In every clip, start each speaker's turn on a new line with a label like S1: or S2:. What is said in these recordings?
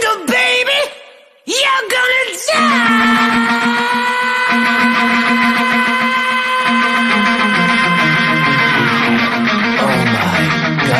S1: jungle, baby, you're gonna die. Oh my God.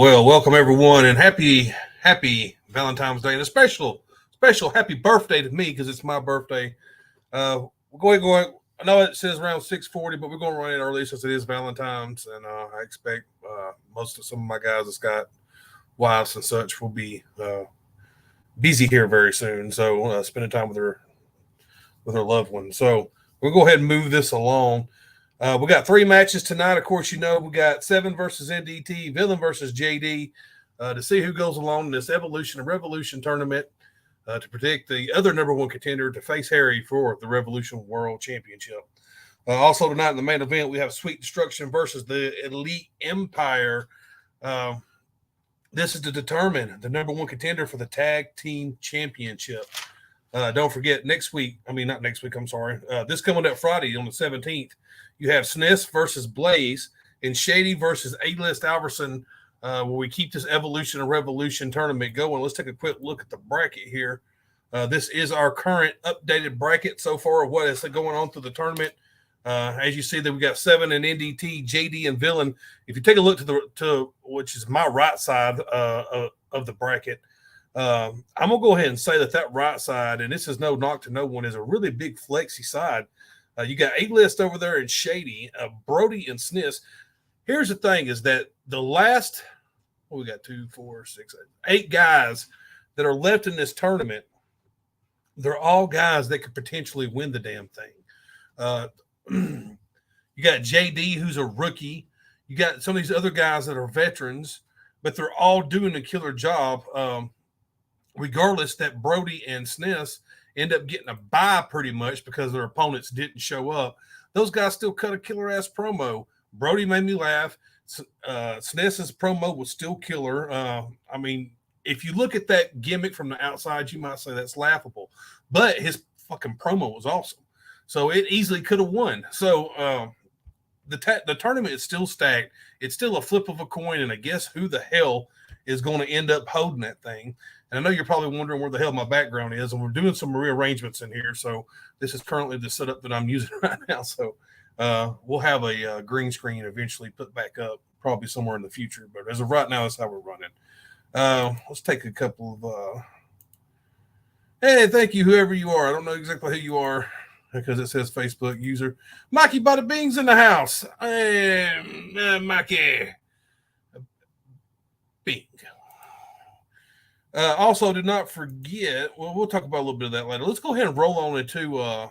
S2: Well, welcome everyone, and happy Valentine's Day, and a special happy birthday to me because it's my birthday. We're going. I know it says around 6:40, but we're going to run it early since it is Valentine's, and I expect some of my guys that's got wives and such will be busy here very soon. So spending time with her loved ones. So we'll go ahead and move this along. We got 3 matches tonight. Of course, we got 7 versus NDT, Villain versus JD, to see who goes along in this Evolution and Revolution tournament to predict the other number 1 contender to face Harry for the Revolution World Championship. Also tonight in the main event, we have Sweet Destruction versus the Elite Empire. This is to determine the number 1 contender for the Tag Team Championship. Don't forget, this coming up Friday on the 17th, you have SNES versus Blaze and Shady versus A-List Alverson, where we keep this Evolution and Revolution tournament going. Let's take a quick look at the bracket here. This is our current updated bracket so far of what is going on through the tournament. As you see that we got 7 in NDT, JD, and Villain. If you take a look to which is my right side of the bracket, I'm going to go ahead and say that right side, and this is no knock to no one, is a really big flexy side. You got A-List over there and Shady, Brody, and SNIS. Here's the thing is that the last, we got 2, 4, 6, 8 guys that are left in this tournament, they're all guys that could potentially win the damn thing. You got JD, who's a rookie. You got some of these other guys that are veterans, but they're all doing a killer job. Regardless that Brody and SNES end up getting a bye pretty much because their opponents didn't show up. Those guys still cut a killer-ass promo. Brody made me laugh. SNES's promo was still killer. I mean, if you look at that gimmick from the outside, you might say that's laughable. But his fucking promo was awesome. So it easily could have won. So the tournament is still stacked. It's still a flip of a coin, and I guess who the hell is going to end up holding that thing. And I know you're probably wondering where the hell my background is, and we're doing some rearrangements in here. So this is currently the setup that I'm using right now. So we'll have a green screen eventually put back up, probably somewhere in the future. But as of right now, that's how we're running. Let's take a couple of hey, thank you, whoever you are. I don't know exactly who you are because it says Facebook user. Mikey Bada Bing's in the house. Hey, Mikey Bing. Also, do not forget, well, we'll talk about a little bit of that later. Let's go ahead and roll on into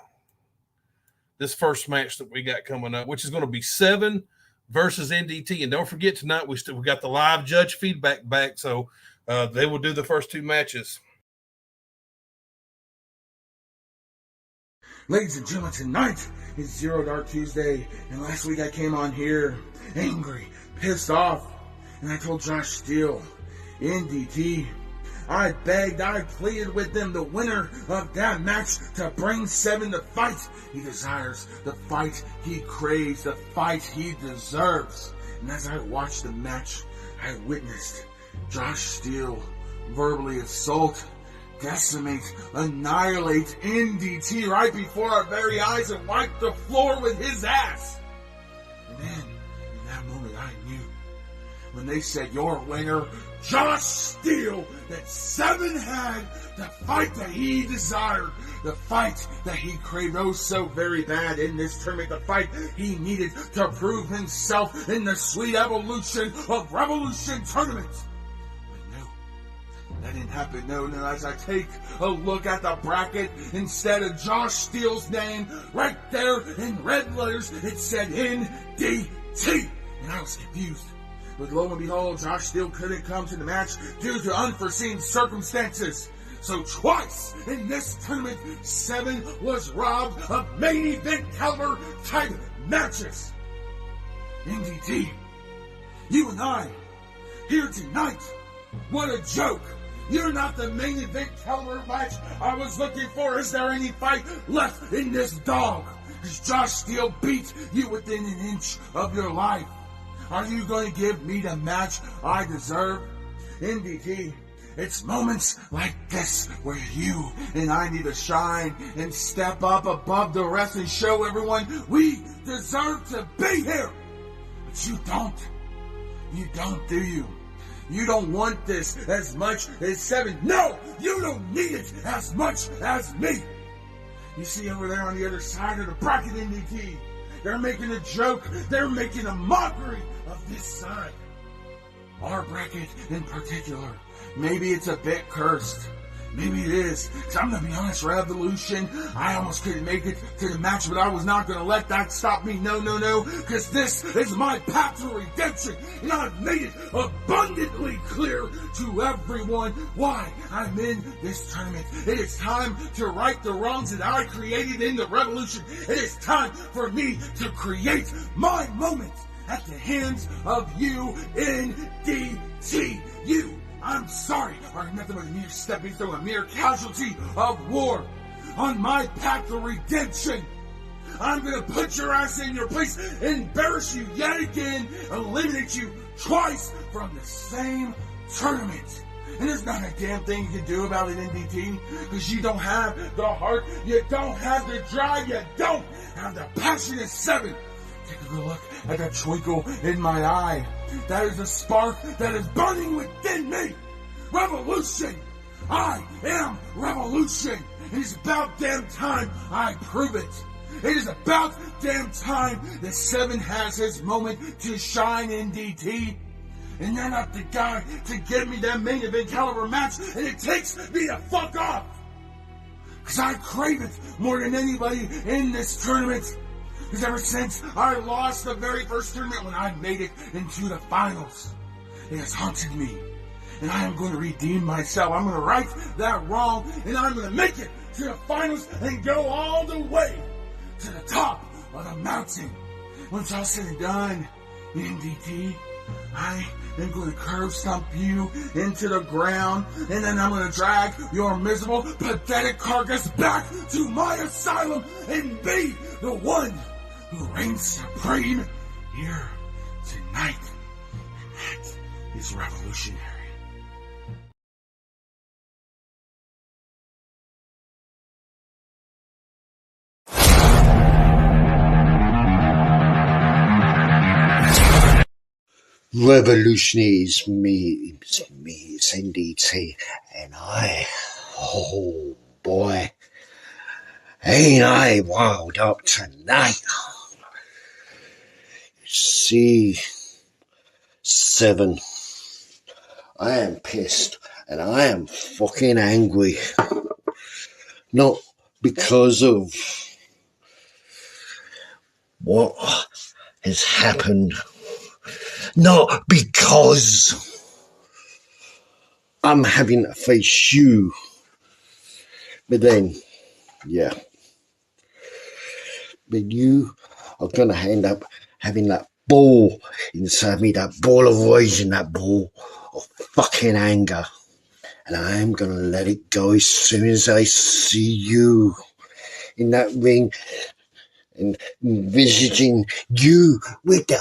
S2: this first match that we got coming up, which is going to be 7 versus NDT. And don't forget, tonight we got the live judge feedback back, so they will do the first 2 matches.
S3: Ladies and gentlemen, tonight is Zero Dark Tuesday, and last week I came on here angry, pissed off, and I told Josh Steele, NDT, I begged, I pleaded with them, the winner of that match, to bring 7 the fight he desires, the fight he craves, the fight he deserves. And as I watched the match, I witnessed Josh Steele verbally assault, decimate, annihilate NDT right before our very eyes and wipe the floor with his ass. And then, in that moment, I knew when they said, your winner, Josh Steele, that 7 had the fight that he desired, the fight that he craved oh so very bad in this tournament, the fight he needed to prove himself in the sweet evolution of Revolution Tournament. But no, that didn't happen. No, as I take a look at the bracket, instead of Josh Steele's name, right there in red letters, it said NDT. And I was confused. But lo and behold, Josh Steele couldn't come to the match due to unforeseen circumstances. So twice in this tournament, 7 was robbed of main event caliber type matches. NDT, you and I, here tonight, what a joke. You're not the main event caliber match I was looking for. Is there any fight left in this dog? Because Josh Steele beat you within an inch of your life. Are you going to give me the match I deserve? NDT, it's moments like this where you and I need to shine and step up above the rest and show everyone we deserve to be here. But you don't. You don't, do you? You don't want this as much as 7. No, you don't need it as much as me. You see over there on the other side of the bracket, NDT, they're making a joke. They're making a mockery of this side. Our bracket in particular. Maybe it's a bit cursed. Maybe it is. Because I'm going to be honest, Revolution, I almost couldn't make it to the match, but I was not going to let that stop me. No. Because this is my path to redemption. And I've made it abundantly clear to everyone why I'm in this tournament. It is time to right the wrongs that I created in the Revolution. It is time for me to create my moment at the hands of you, NDT. You. I'm sorry, are nothing but a mere stepping stone, a mere casualty of war. On my path to redemption, I'm going to put your ass in your place, embarrass you yet again, eliminate you twice from the same tournament. And there's not a damn thing you can do about it, NDT, because you don't have the heart, you don't have the drive, you don't have the passion of 7. Take a good look at that twinkle in my eye. That is a spark that is burning within me. Revolution. I am revolution. It is about damn time I prove it. It is about damn time that 7 has his moment to shine, NDT. And you're not the guy to give me that main event caliber match, and it takes me to fuck off. Because I crave it more than anybody in this tournament. Because ever since I lost the very first tournament when I made it into the finals, it has haunted me. And I am going to redeem myself. I'm going to right that wrong, and I'm going to make it to the finals and go all the way to the top of the mountain. Once all said and done, NDT, I am going to curb stomp you into the ground, and then I'm going to drag your miserable, pathetic carcass back to my asylum and be the one who reigns supreme here tonight. That is revolutionary.
S4: Revolutionary is me, it's NDT, and oh boy, ain't I wild up tonight. See, 7, I am pissed, and I am fucking angry. Not because of what has happened, not because I'm having to face you, but then, yeah, but you are going to end up having that ball inside me, that ball of rage and that ball of fucking anger, and I am going to let it go as soon as I see you in that ring and envisaging you with the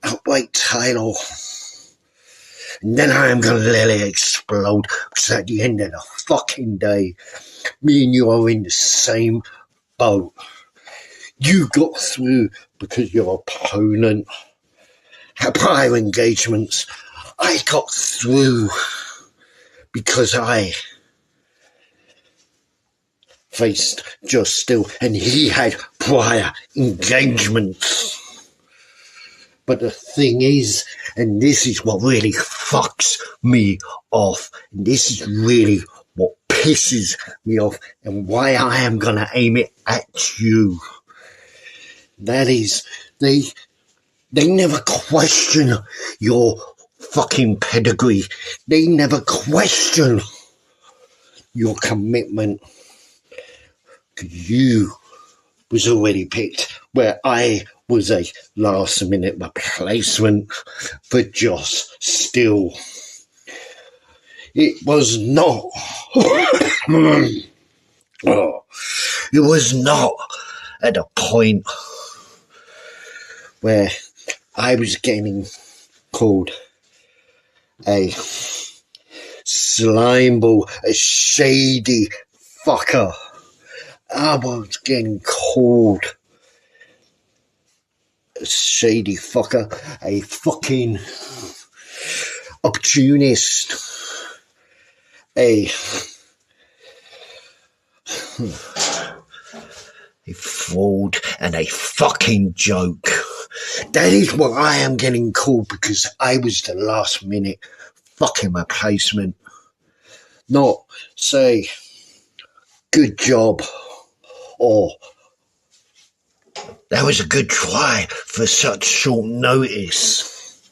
S4: outright title. And then I am going to let it explode, because at the end of the fucking day, me and you are in the same boat. You got through because your opponent had prior engagements. I got through because I faced Just Still, and he had prior engagements. But the thing is, and this is what really fucks me off, and this is really what pisses me off, and why I am going to aim it at you. That is, they never question your fucking pedigree. They never question your commitment. You was already picked, where I was a last-minute replacement for Just Still. It was not. It was not at a point where I was getting called a slimeball, a shady fucker. I was getting called a shady fucker, a fucking opportunist, a fraud, and a fucking joke. That is what I am getting called, because I was the last minute fucking replacement. Not say good job or that was a good try for such short notice.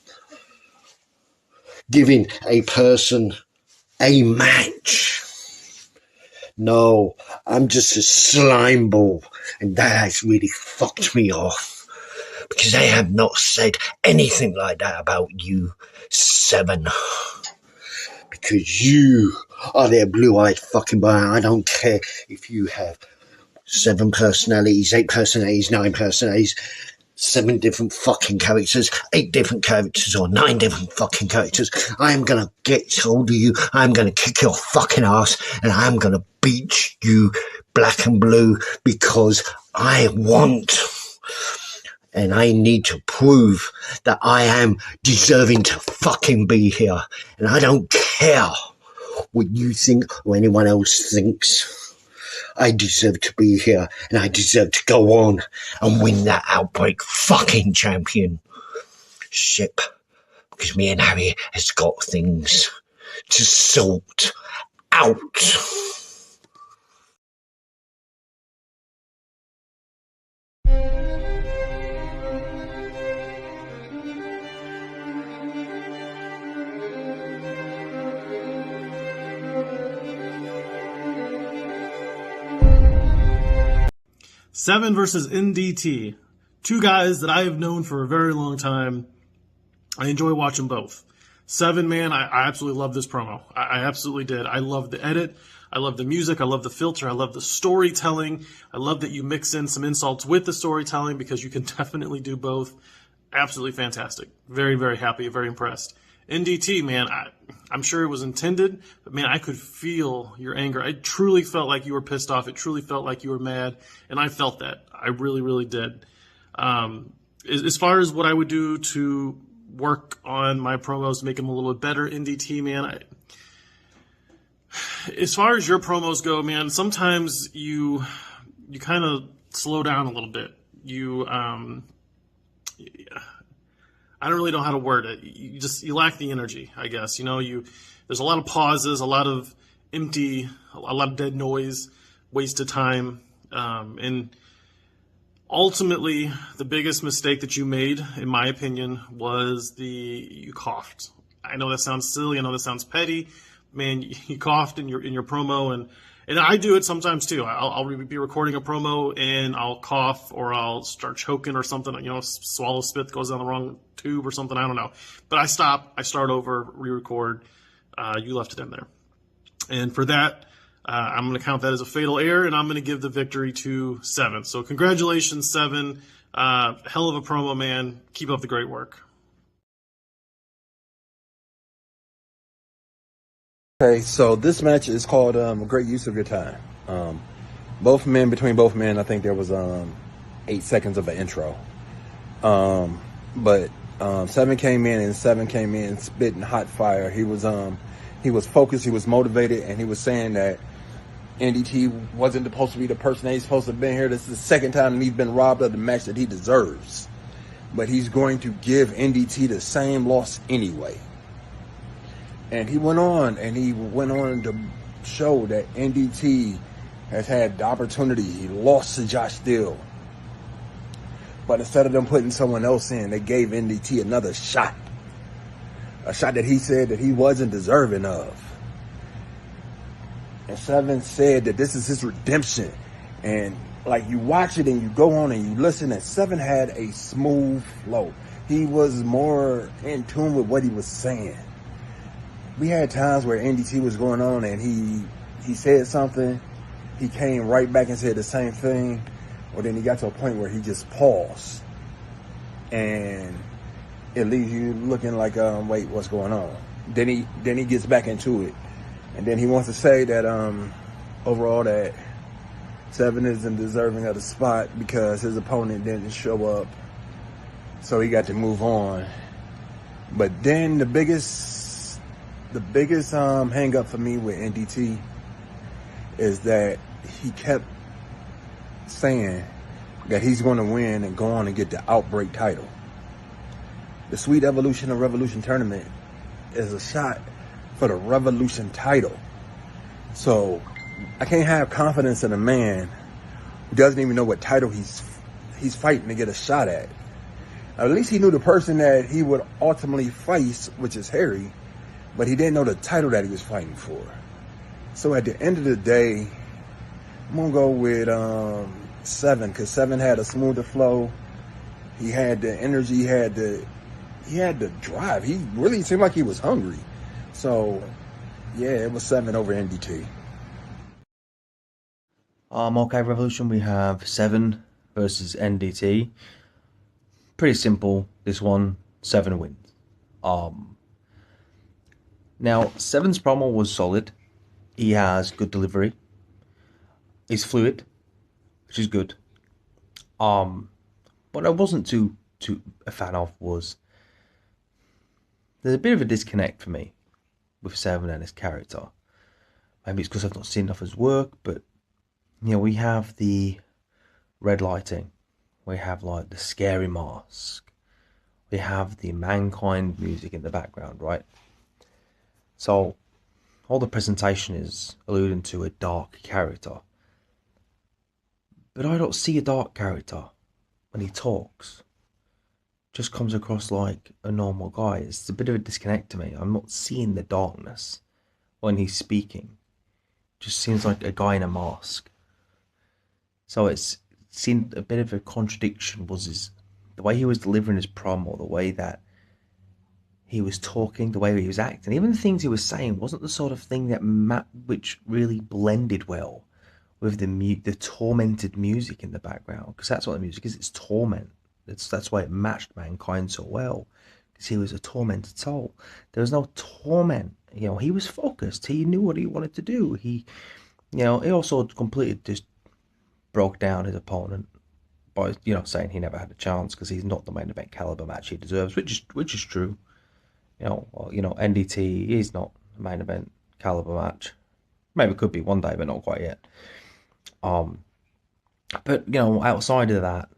S4: Giving a person a match. No, I'm just a slime ball, and that has really fucked me off, because they have not said anything like that about you, 7. Because you are their blue-eyed fucking boy. I don't care if you have 7 personalities, 8 personalities, 9 personalities, 7 different fucking characters, 8 different characters, or 9 different fucking characters. I am gonna get hold of you. I'm gonna kick your fucking ass, and I'm gonna beat you black and blue, because I want, and I need to prove that I am deserving to fucking be here. And I don't care what you think or anyone else thinks. I deserve to be here, and I deserve to go on and win that Outbreak fucking championship, because me and Harry has got things to sort out.
S5: Seven versus NDT. 2 guys that I have known for a very long time. I enjoy watching both. 7, man, I absolutely love this promo. I absolutely did. I love the edit. I love the music. I love the filter. I love the storytelling. I love that you mix in some insults with the storytelling, because you can definitely do both. absolutely fantastic. Very, very happy, very impressed. NDT, man, I'm sure it was intended, but man, I could feel your anger. I truly felt like you were pissed off. It truly felt like you were mad, and I felt that. I really, really did. As far as what I would do to work on my promos to make them a little bit better, NDT, man, as far as your promos go, man, sometimes you kind of slow down a little bit. I don't really know how to word it. You lack the energy, I guess. There's a lot of pauses, a lot of empty, a lot of dead noise, wasted time, and ultimately the biggest mistake that you made, in my opinion, was you coughed. I know that sounds silly. I know that sounds petty. Man, you coughed in your promo, and I do it sometimes too. I'll be recording a promo and I'll cough or I'll start choking or something. Swallow spit goes down the wrong tube or something. I don't know. But I stop. I start over, re-record. You left it in there, and for that, I'm going to count that as a fatal error, and I'm going to give the victory to Seven. So congratulations, Seven. Hell of a promo, man. Keep up the great work.
S6: Okay, so this match is called a great use of your time. Between both men, I think there was 8 seconds of an intro. But Seven came in spitting hot fire. He was focused, he was motivated, and he was saying that NDT wasn't supposed to be the person that he's supposed to have been here. This is the second time he's been robbed of the match that he deserves. But he's going to give NDT the same loss anyway. And he went on to show that NDT has had the opportunity. He lost to Josh Steele. But instead of them putting someone else in, they gave NDT another shot. A shot that he said that he wasn't deserving of. And Seven said that this is his redemption. And like you watch it and you go on and you listen, and Seven had a smooth flow. He was more in tune with what he was saying. We had times where NDT was going on and he said something, he came right back and said the same thing, or then he got to a point where he just paused, and it leaves you looking like, wait, what's going on? Then he gets back into it, and then he wants to say that overall that Seven isn't deserving of the spot because his opponent didn't show up, so he got to move on. But then the biggest hang up for me with NDT is that he kept saying that he's going to win and go on and get the Outbreak title. The Sweet Evolution and Revolution tournament is a shot for the Revolution title. So I can't have confidence in a man who doesn't even know what title he's fighting to get a shot at. At least he knew the person that he would ultimately face, which is Harry, but he didn't know the title that he was fighting for. So at the end of the day, I'm going to go with Seven, because Seven had a smoother flow. He had the energy, he had the drive. He really seemed like he was hungry. So, yeah, it was Seven over NDT.
S7: Arcade Revolution, we have Seven versus NDT. Pretty simple, this one, Seven wins. Now, Seven's promo was solid. He has good delivery. He's fluid, which is good. What I wasn't too a fan of was there's a bit of a disconnect for me with Seven and his character. Maybe it's because I've not seen enough of his work, but we have the red lighting, we have like the scary mask, we have the Mankind music in the background, right? So all the presentation is alluding to a dark character. But I don't see a dark character when he talks. Just comes across like a normal guy. It's a bit of a disconnect to me. I'm not seeing the darkness when he's speaking. Just seems like a guy in a mask. So it seemed a bit of a contradiction was the way he was delivering his promo, the way that he was talking, the way he was acting, even the things he was saying wasn't the sort of thing which really blended well with the tormented music in the background, because that's what the music is. It's torment. That's why it matched Mankind so well, because he was a tormented soul. There was no torment. He was focused. He knew what he wanted to do. He also completely just broke down his opponent by saying he never had a chance because he's not the main event caliber match he deserves, which is true. NDT is not a main event caliber match. Maybe it could be one day, but not quite yet. But outside of that,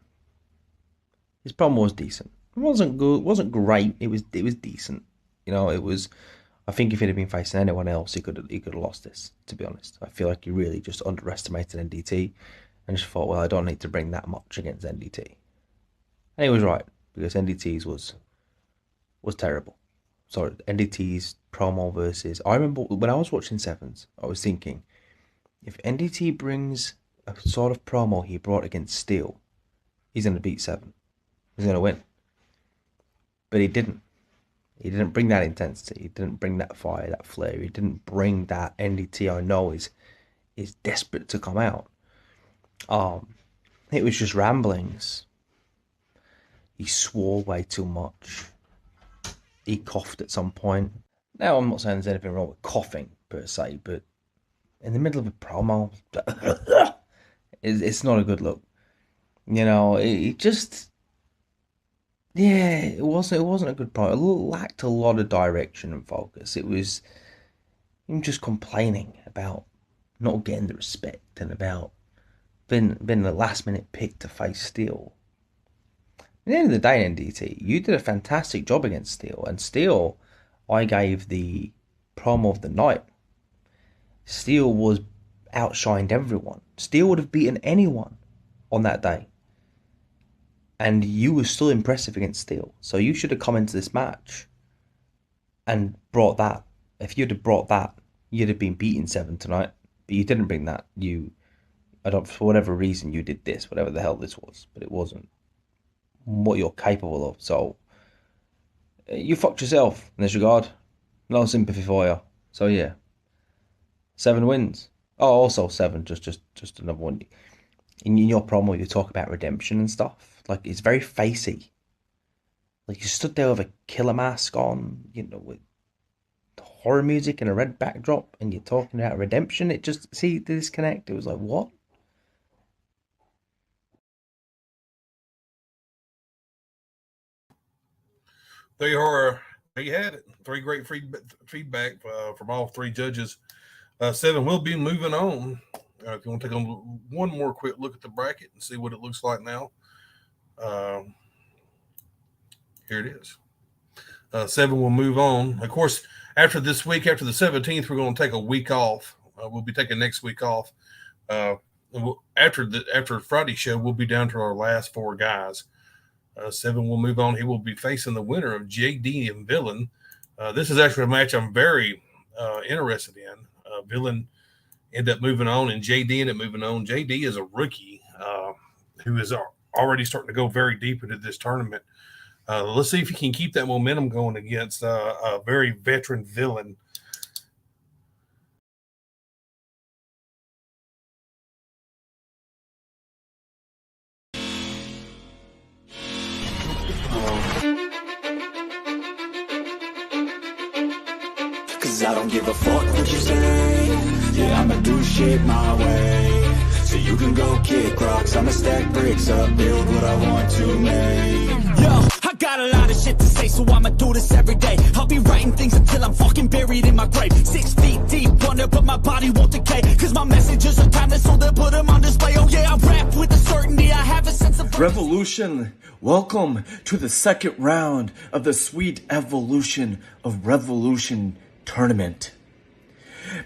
S7: his promo was decent. It wasn't good. It wasn't great. It was decent. It was. I think if he'd have been facing anyone else, he could have lost this. To be honest, I feel like he really just underestimated NDT, and just thought, well, I don't need to bring that much against NDT. And he was right, because NDT's was terrible. So NDT's promo versus, I remember when I was watching Sevens, I was thinking, if NDT brings a sort of promo he brought against Steel, he's going to beat Seven. He's going to win. But he didn't. He didn't bring that intensity. He didn't bring that fire, that flair. He didn't bring that NDT I know is desperate to come out. It was just ramblings. He swore way too much. He coughed at some point. Now, I'm not saying there's anything wrong with coughing, per se, but in the middle of a promo, it's not a good look. It just... Yeah, it wasn't a good promo. It lacked a lot of direction and focus. It was him just complaining about not getting the respect and about being the last-minute pick to face Steel. At the end of the day, NDT, you did a fantastic job against Steel. And Steel, I gave the promo of the night. Steel was outshined everyone. Steel would have beaten anyone on that day. And you were still impressive against Steel. So you should have come into this match and brought that. If you'd have brought that, you'd have been beating Seven tonight. But you didn't bring that. For whatever reason, you did this, whatever the hell this was. But it wasn't what you're capable of. So you fucked yourself in this regard. No sympathy for you. So yeah, Seven wins. Oh, also Seven, just another one. In your promo, you talk about redemption and stuff. Like, it's very facey. Like, you stood there with a killer mask on, with horror music and a red backdrop, and you're talking about redemption. It just, see the disconnect. It was like, what?
S2: There you are. There you had it. 3 great feedback from all 3 judges. Seven will be moving on. If you want to take one more quick look at the bracket and see what it looks like now. Here it is. 7 will move on. Of course, after this week, after the 17th, we're going to take a week off. We'll be taking next week off. After Friday's show, we'll be down to our last 4 guys. 7 will move on. He will be facing the winner of JD and Villain. This is actually a match I'm very interested in. Villain end up moving on, and JD ended up moving on. JD is a rookie who is already starting to go very deep into this tournament. Let's see if he can keep that momentum going against a very veteran Villain.
S8: Cause I don't give a fuck what you say. Yeah, I'ma do shit my way. So you can go kick rocks, I'ma stack bricks up, build what I want to make. Yo, I got a lot of shit to say, so I'ma do this every day. I'll be writing things until I'm fucking buried in my grave. 6 feet deep under, but my body won't decay. Cause my messages are timeless, so they'll put them on display. Oh yeah, I rap with a certainty, I have a sense of
S9: Revolution, welcome to the second round of the Sweet Evolution of Revolution tournament.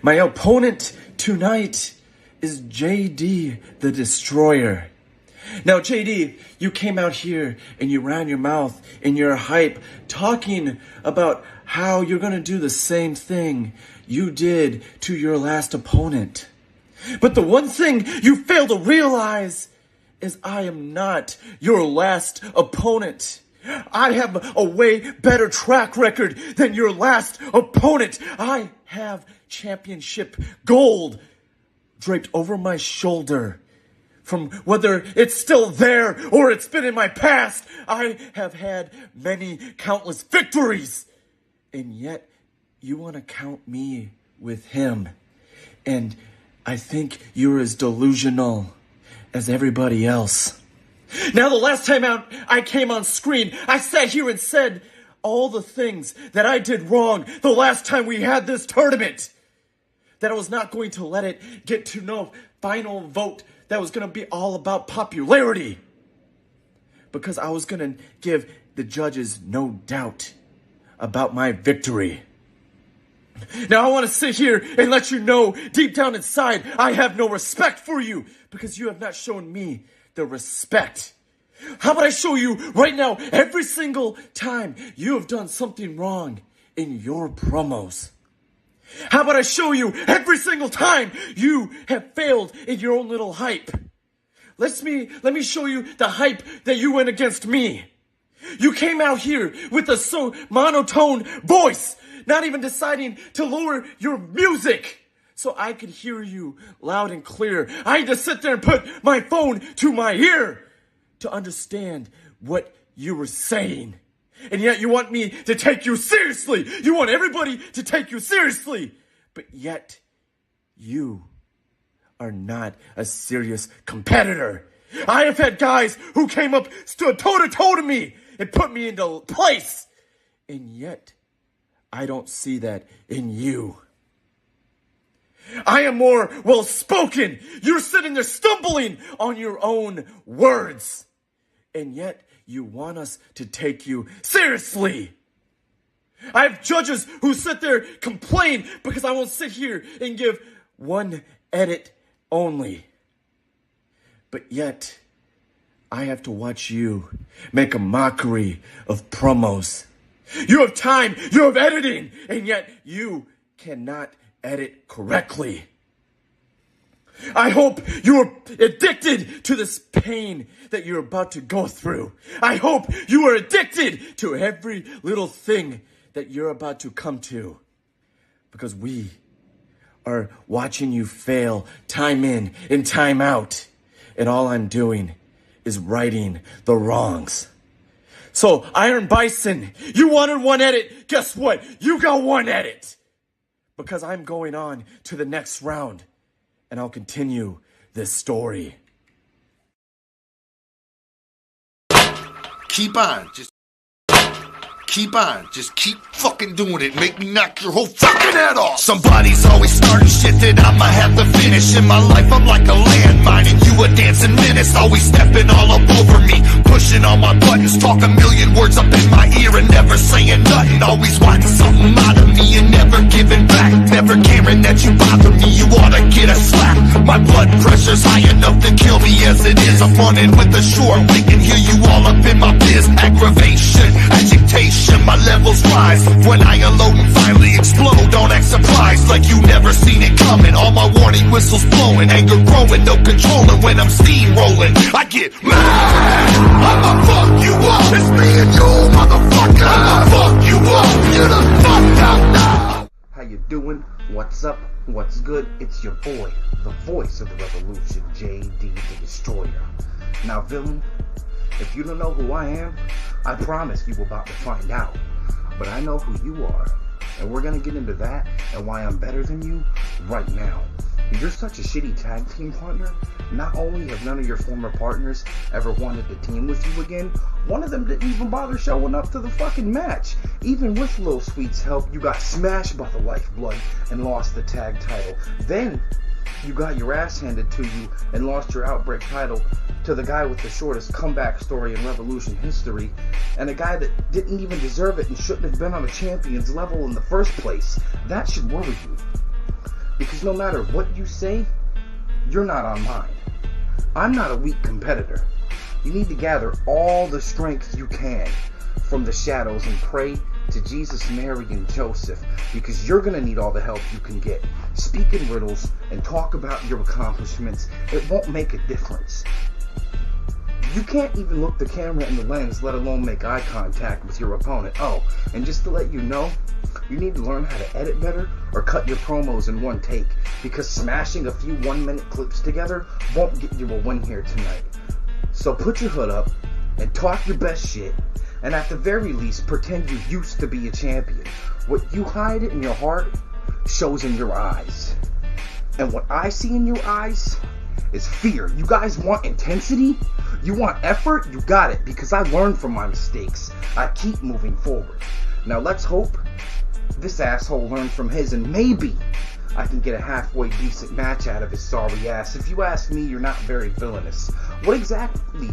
S9: My opponent tonight is JD the Destroyer. Now, JD, you came out here and you ran your mouth in your hype talking about how you're going to do the same thing you did to your last opponent. But the one thing you fail to realize is I am not your last opponent. I have a way better track record than your last opponent. I have championship gold draped over my shoulder from whether it's still there or it's been in my past. I have had many countless victories. And yet, you want to count me with him. And I think you're as delusional as everybody else. Now, the last time out I came on screen, I sat here and said all the things that I did wrong the last time we had this tournament. That I was not going to let it get to no final vote that was going to be all about popularity. Because I was going to give the judges no doubt about my victory. Now I want to sit here and let you know deep down inside I have no respect for you because you have not shown me the respect. How about I show you right now every single time you have done something wrong in your promos? How about I show you every single time you have failed in your own little hype? Let me show you the hype that you went against me. You came out here with a so monotone voice, not even deciding to lower your music so I could hear you loud and clear. I had to sit there and put my phone to my ear to understand what you were saying. And yet you want me to take you seriously. You want everybody to take you seriously. But yet you are not a serious competitor. I have had guys who came up, stood toe-to-toe to me and put me into place. And yet I don't see that in you. I am more well-spoken. You're sitting there stumbling on your own words. And yet you want us to take you seriously. I have judges who sit there complain because I won't sit here and give one edit only. But yet, I have to watch you make a mockery of promos. You have time, you have editing, and yet you cannot edit correctly. I hope you're addicted to this pain that you're about to go through. I hope you are addicted to every little thing that you're about to come to. Because we are watching you fail time in and time out. And all I'm doing is righting the wrongs. So, Iron Bison, you wanted one edit. Guess what? You got one edit. Because I'm going on to the next round. And I'll continue this story.
S10: Keep on, just keep fucking doing it. Make me knock your whole fucking head off. Somebody's always starting shit that I'ma have to finish. In my life, I'm like a landmine and you a dancing menace. Always stepping all up over me, pushing all my buttons, talk a million words up in my ear and never saying nothing. Always wanting something out of me and never giving back. Never caring that you bother me, you oughta get a slap. My blood pressure's high enough to kill me as it is. I'm running with the short wick and hear you all up in my biz. Aggravation, agitation, my levels rise when I unload and finally explode. Don't act surprised like you never seen it coming. All my warning whistles blowing, anger growing, no controlling when I'm steamrolling. I get mad, I'ma fuck you up. It's me and you, motherfucker. I'ma fuck you up. You're the fucked up now.
S11: How you doing? What's up? What's good? It's your boy, the voice of the revolution, JD the Destroyer. Now, villain, if you don't know who I am, I promise you about to find out. But I know who you are, and we're gonna get into that and why I'm better than you right now. You're such a shitty tag team partner. Not only have none of your former partners ever wanted to team with you again, one of them didn't even bother showing up to the fucking match. Even with Lil Sweet's help, you got smashed by the Lifeblood and lost the tag title. Then you got your ass handed to you and lost your Outbreak title to the guy with the shortest comeback story in Revolution history, and a guy that didn't even deserve it and shouldn't have been on a champion's level in the first place. That should worry you. Because no matter what you say, you're not on mine. I'm not a weak competitor. You need to gather all the strength you can from the shadows and pray to Jesus, Mary, and Joseph, because you're going to need all the help you can get. Speak in riddles and talk about your accomplishments. It won't make a difference. You can't even look the camera in the lens, let alone make eye contact with your opponent. Oh, and just to let you know, You need to learn how to edit better or cut your promos in one take, because smashing a few 1-minute clips together won't get you a win here tonight. So put your hood up and talk your best shit, and at the very least pretend you used to be a champion. What you hide in your heart shows in your eyes. And what I see in your eyes is fear. You guys want intensity? You want effort? You got it, because I learned from my mistakes. I keep moving forward. Now let's hope this asshole learned from his, and maybe I can get a halfway decent match out of his sorry ass. If you ask me, you're not very villainous. What exactly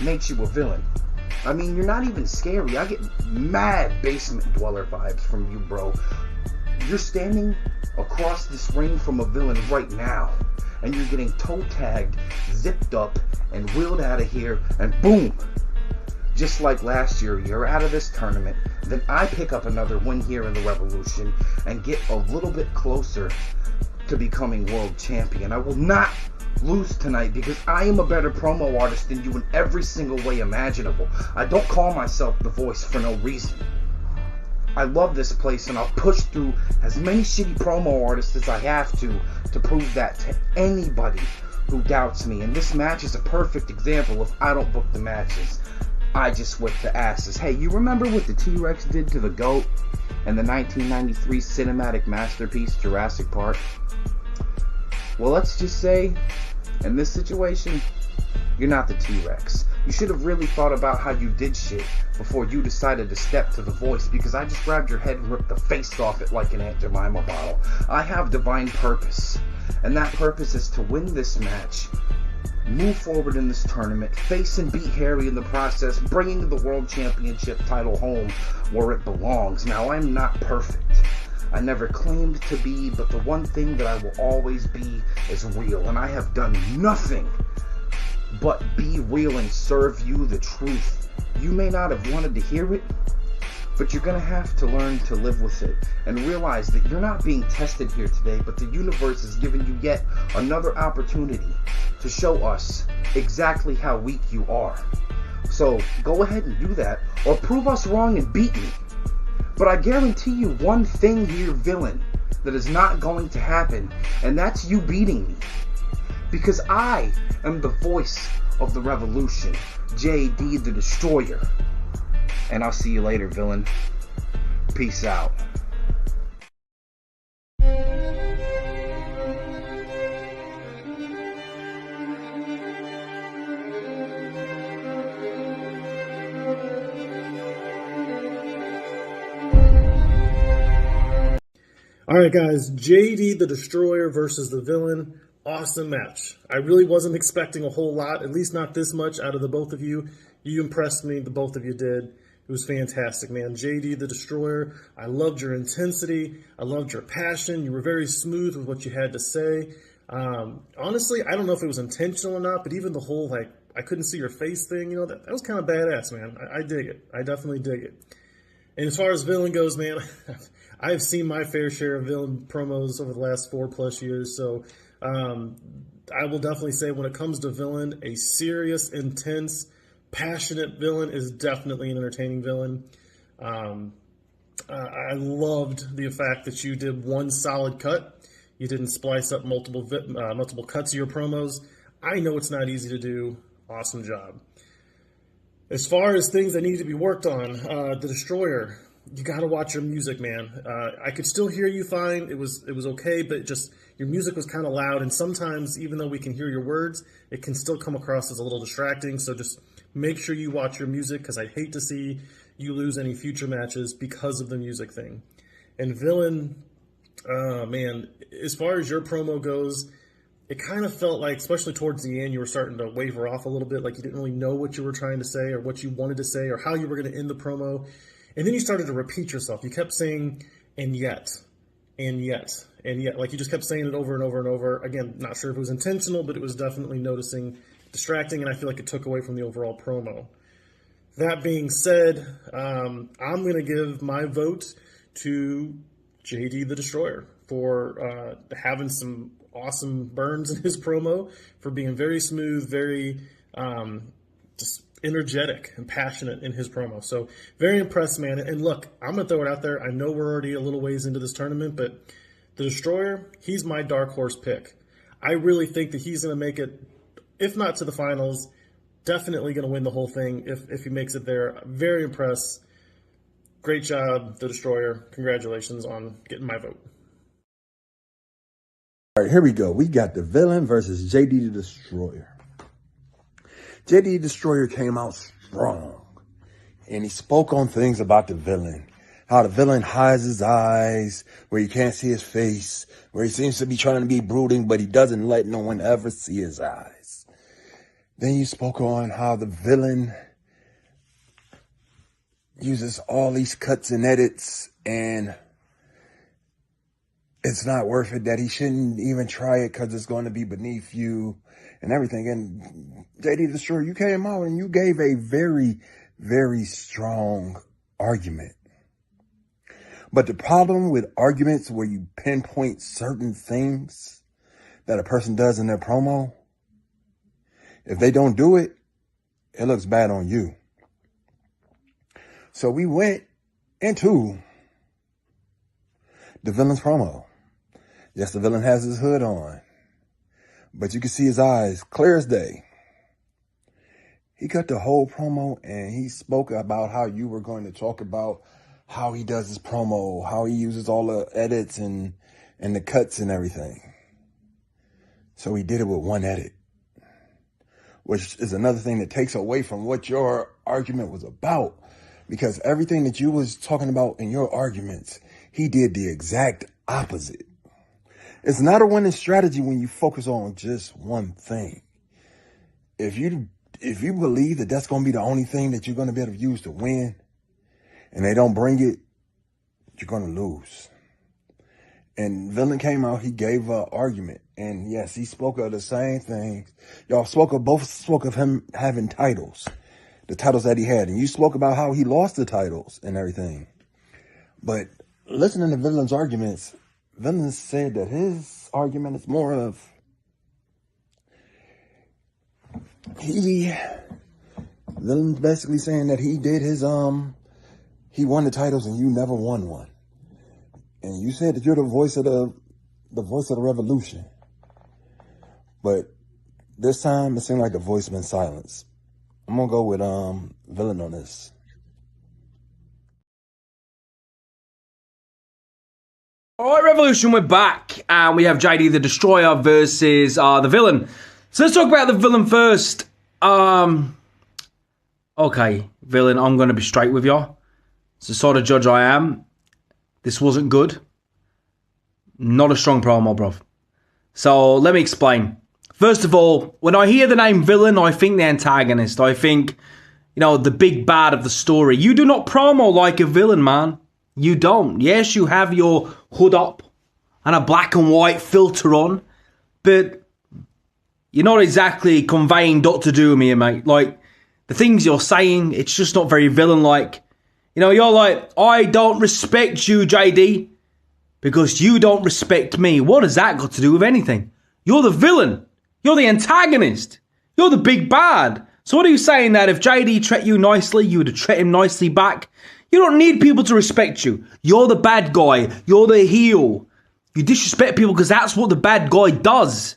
S11: makes you a villain? I mean, you're not even scary. I get mad basement dweller vibes from you, bro. You're standing across this ring from a villain right now, and you're getting toe tagged, zipped up, and wheeled out of here, and boom! Just like last year, you're out of this tournament. Then I pick up another win here in the Revolution and get a little bit closer to becoming world champion. I will not lose tonight because I am a better promo artist than you in every single way imaginable. I don't call myself the Voice for no reason. I love this place, and I'll push through as many shitty promo artists as I have to prove that to anybody who doubts me. And this match is a perfect example of I don't book the matches, I just whip the asses. Hey, you remember what the T-Rex did to the GOAT in the 1993 cinematic masterpiece Jurassic Park? Well, let's just say, in this situation, you're not the T-Rex. You should have really thought about how you did shit before you decided to step to the Voice, because I just grabbed your head and ripped the face off it like an Aunt Jemima bottle. I have divine purpose, and that purpose is to win this match, move forward in this tournament, face and beat Harry in the process, bringing the World Championship title home where it belongs. Now, I'm not perfect. I never claimed to be, but the one thing that I will always be is real, and I have done nothing but be real and serve you the truth. You may not have wanted to hear it, but you're going to have to learn to live with it and realize that you're not being tested here today, but the universe is giving you yet another opportunity to show us exactly how weak you are. So go ahead and do that, or prove us wrong and beat me. But I guarantee you one thing here, villain, that is not going to happen, and that's you beating me. Because I am the voice of the revolution, JD the Destroyer. And I'll see you later, villain. Peace out.
S5: Alright guys, JD the Destroyer versus the Villain. Awesome match. I really wasn't expecting a whole lot, at least not this much out of the both of you. You impressed me, the both of you did. It was fantastic, man. JD the Destroyer, I loved your intensity. I loved your passion. You were very smooth with what you had to say. Honestly, I don't know if it was intentional or not, but even the whole, like, I couldn't see your face thing, you know, that was kind of badass, man. I dig it. I definitely dig it. And as far as villain goes, man, I've seen my fair share of villain promos over the last 4+ years, so I will definitely say when it comes to villain, a serious, intense, passionate villain is definitely an entertaining villain. I loved the fact that you did one solid cut. You didn't splice up multiple cuts of your promos. I know it's not easy to do. Awesome job. As far as things that need to be worked on, the Destroyer, you got to watch your music, man. I could still hear you fine. It was okay, but just your music was kind of loud, and sometimes, even though we can hear your words, it can still come across as a little distracting. So just make sure you watch your music, because I'd hate to see you lose any future matches because of the music thing. And villain, man, as far as your promo goes, it kind of felt like, especially towards the end, you were starting to waver off a little bit, like you didn't really know what you were trying to say or what you wanted to say or how you were going to end the promo. And then you started to repeat yourself. You kept saying, and yet, and yet, and yet. Like you just kept saying it over and over and over. Again, not sure if it was intentional, but it was definitely distracting, and I feel like it took away from the overall promo. That being said, I'm going to give my vote to JD the Destroyer for having some awesome burns in his promo, for being very smooth, very just energetic and passionate in his promo. So very impressed, man. And look, I'm going to throw it out there. I know we're already a little ways into this tournament, but the Destroyer, he's my dark horse pick. I really think that he's going to make it, if not to the finals, definitely going to win the whole thing if he makes it there. Very impressed. Great job, the Destroyer. Congratulations on getting my vote.
S6: All right, here we go. We got the Villain versus JD the Destroyer. JD the Destroyer came out strong, and he spoke on things about the Villain. How the Villain hides his eyes, where you can't see his face, where he seems to be trying to be brooding, but he doesn't let no one ever see his eyes. Then you spoke on how the Villain uses all these cuts and edits, and it's not worth it, that he shouldn't even try it because it's going to be beneath you and everything. And JD Destroyer, you came out and you gave a very, very strong argument. But the problem with arguments where you pinpoint certain things that a person does in their promo, if they don't do it, it looks bad on you. So we went into the Villain's promo. Yes, the Villain has his hood on, but you can see his eyes clear as day. He cut the whole promo and he spoke about how you were going to talk about how he does his promo, how he uses all the edits and the cuts and everything. So he did it with one edit, which is another thing that takes away from what your argument was about, because everything that you was talking about in your arguments, he did the exact opposite. It's not a winning strategy when you focus on just one thing. If you believe that that's going to be the only thing that you're going to be able to use to win, and they don't bring it, you're going to lose. And Villain came out, he gave an argument. And yes, he spoke of the same things. Y'all both spoke of him having titles, the titles that he had. And you spoke about how he lost the titles and everything. But listening to Villain's arguments, Villain said that his argument is more of, Villain's basically saying that he did his, he won the titles and you never won one. And you said that you're the voice of the revolution. But this time it seemed like the voice been silenced. I'm gonna go with Villain on this.
S12: All right, Revolution, we're back, and we have JD the Destroyer versus the Villain. So let's talk about the Villain first. Okay, Villain, I'm going to be straight with you. It's the sort of judge I am. This wasn't good. Not a strong promo, bruv. So let me explain. First of all, when I hear the name Villain, I think the antagonist. I think, the big bad of the story. You do not promo like a villain, man. You don't. Yes, you have your hood up and a black and white filter on, but you're not exactly conveying Dr. Doom here, mate. Like, the things you're saying, it's just not very villain-like. You're like, I don't respect you, JD, because you don't respect me. What has that got to do with anything? You're the villain. You're the antagonist. You're the big bad. So what are you saying, that if JD treated you nicely, you would have treated him nicely back? You don't need people to respect you. You're the bad guy. You're the heel. You disrespect people because that's what the bad guy does.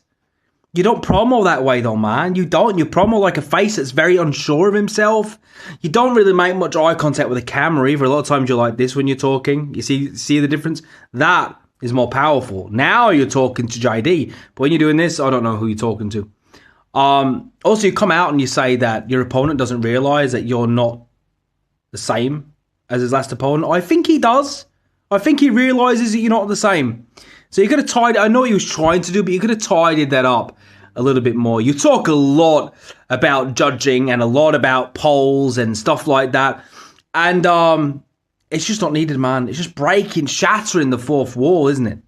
S12: You don't promo that way though, man. You don't. You promo like a face that's very unsure of himself. You don't really make much eye contact with the camera either. A lot of times you're like this when you're talking. You see the difference? That is more powerful. Now you're talking to JD. But when you're doing this, I don't know who you're talking to. Also, you come out and you say that your opponent doesn't realize that you're not the same as his last opponent. I think he does. I think he realizes that you're not the same. So you could have tied, I know what he was trying to do, but you could have tidied that up a little bit more. You talk a lot about judging and a lot about polls and stuff like that. And it's just not needed, man. It's just breaking, shattering the fourth wall, isn't it?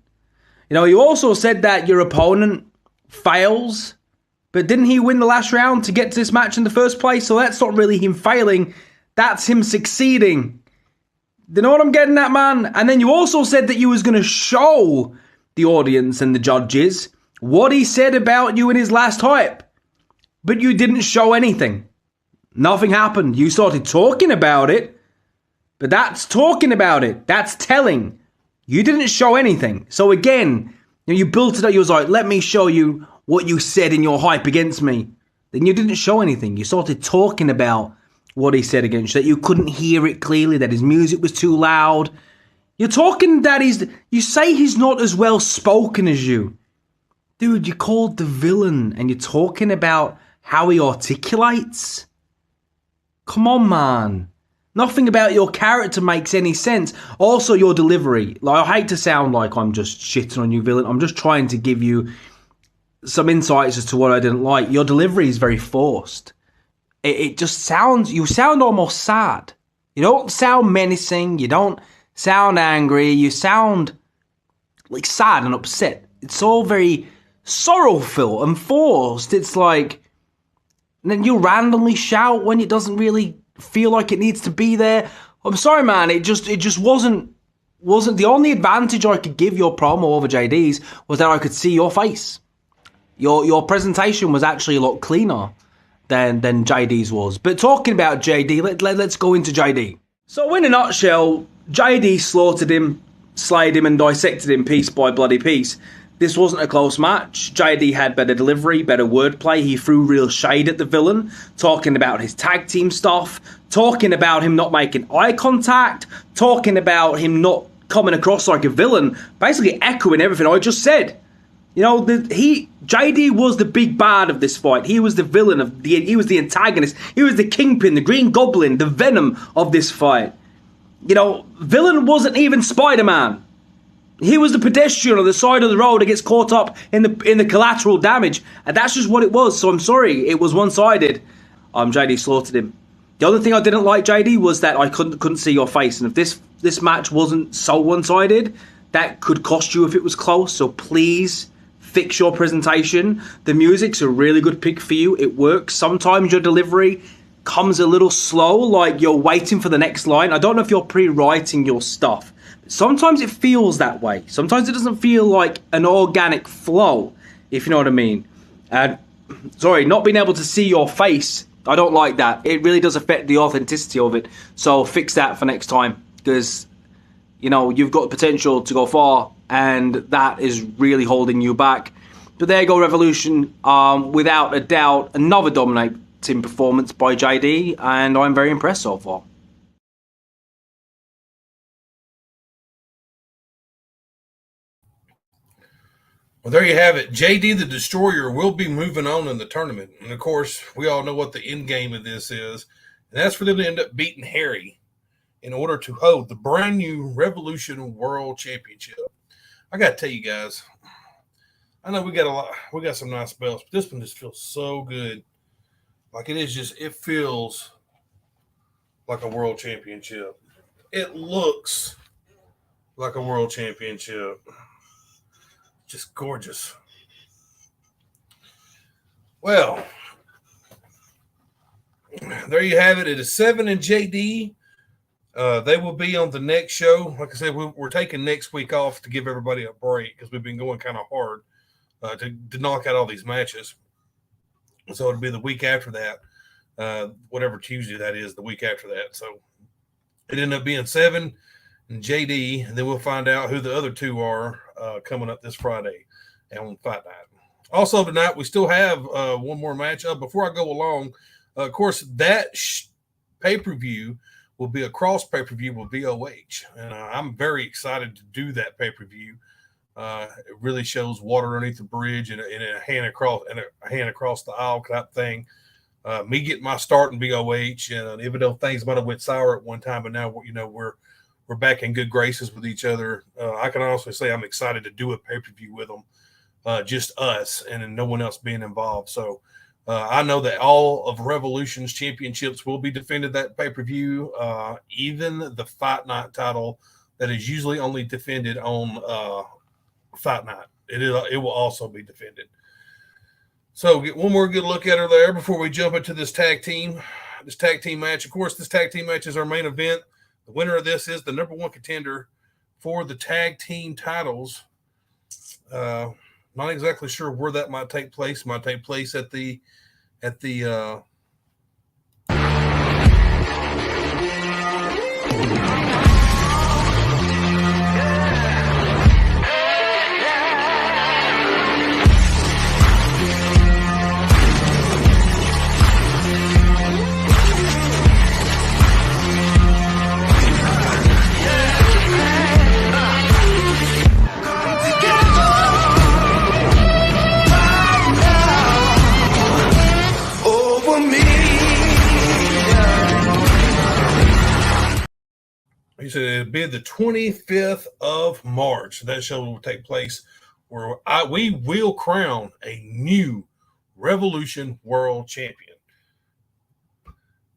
S12: You also said that your opponent fails, but didn't he win the last round to get to this match in the first place? So that's not really him failing. That's him succeeding. You know what I'm getting at, man? And then you also said that you was going to show the audience and the judges what he said about you in his last hype. But you didn't show anything. Nothing happened. You started talking about it, but that's talking about it. That's telling. You didn't show anything. So again, you built it up. You was like, let me show you what you said in your hype against me. Then you didn't show anything. You started talking about what he said against you, that you couldn't hear it clearly, that his music was too loud. You're talking that you say he's not as well spoken as you. Dude, you're called the villain and you're talking about how he articulates. Come on, man. Nothing about your character makes any sense. Also, your delivery. Like, I hate to sound like I'm just shitting on you, villain. I'm just trying to give you some insights as to what I didn't like. Your delivery is very forced. It just sounds, you sound almost sad. You don't sound menacing. You don't sound angry. You sound like sad and upset. It's all very sorrowful and forced. It's like, and then you randomly shout when it doesn't really feel like it needs to be there. I'm sorry, man. It just wasn't the only advantage I could give your promo over JD's was that I could see your face. Your presentation was actually a lot cleaner than JD's was. But talking about JD, let's go into JD. So in a nutshell, JD slaughtered him, slayed him, and dissected him piece by bloody piece. This wasn't a close match. JD had better delivery, better wordplay. He threw real shade at the villain, talking about his tag team stuff, talking about him not making eye contact, talking about him not coming across like a villain, basically echoing everything I just said. You know, JD was the big bad of this fight. He was the villain he was the antagonist. He was the kingpin, the Green Goblin, the Venom of this fight. You know, villain wasn't even Spider-Man. He was the pedestrian on the side of the road that gets caught up in the collateral damage. And that's just what it was. So I'm sorry, it was one-sided. JD slaughtered him. The other thing I didn't like, JD, was that I couldn't see your face. And if this match wasn't so one-sided, that could cost you if it was close. So please fix your presentation. The music's a really good pick for you. It works. Sometimes your delivery comes a little slow, like you're waiting for the next line. I don't know if you're pre-writing your stuff. Sometimes it feels that way. Sometimes it doesn't feel like an organic flow, if you know what I mean. And sorry, not being able to see your face, I don't like that. It really does affect the authenticity of it. So fix that for next time, because you know you've got the potential to go far, and that is really holding you back. But there you go, Revolution. Without a doubt, another dominating performance by JD, and I'm very impressed so far.
S2: Well, there you have it. JD the Destroyer will be moving on in the tournament. And, of course, we all know what the end game of this is. And that's for them to end up beating Harry in order to hold the brand new Revolution World Championship. I got to tell you guys, I know we got some nice belts, but this one just feels so good. Like it feels like a world championship. It looks like a world championship. Just gorgeous. Well, there you have it. It is 7 and JD. They will be on the next show. Like I said, we're taking next week off to give everybody a break because we've been going kind of hard to knock out all these matches. So it'll be the week after that, whatever Tuesday that is, the week after that. So it ended up being 7 and JD, and then we'll find out who the other two are coming up this Friday and on Fight Night. Also tonight, we still have one more match. Before I go along, of course, that pay-per-view will be a cross pay-per-view with VOH, and I'm very excited to do that pay-per-view. It really shows water underneath the bridge and a hand across the aisle type thing. Me getting my start in VOH, and even though things might have went sour at one time, but now we're back in good graces with each other. I can honestly say I'm excited to do a pay-per-view with them, just us and no one else being involved. So I know that all of Revolution's championships will be defended that pay-per-view, even the Fight Night title that is usually only defended on Fight Night. It will also be defended. So get one more good look at her there before we jump into this tag team match. Of course, this tag team match is our main event. The winner of this is the number one contender for the tag team titles. Not exactly sure where that might take place. It might take place at the He said it'll be the 25th of March. That show will take place where we will crown a new Revolution World Champion.